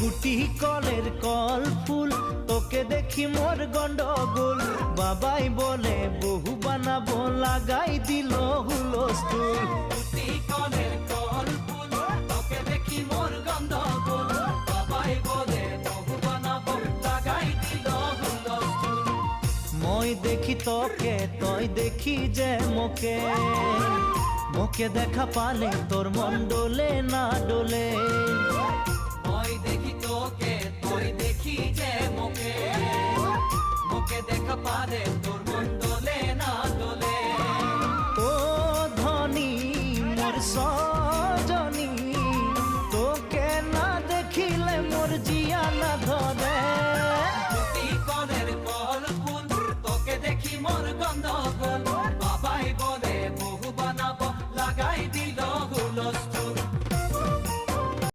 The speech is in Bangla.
ফুটি কলের কল ফুল, তোকে দেখি মোর গন্ডগোল। বাবাই বলে বহু বানাবো, লাগাই দিল হুলস্থুল। ফুটি কলের কল ফুল, তোকে দেখি মোর গন্ডগোল। বাবাই বলে বহু বানাবো, লাগাই দিল হুলস্থুল। মই দেখি তোকে, তই দেখি যে মোকে, মোকে দেখা পালে তোর মন ডোলে না ডোলে।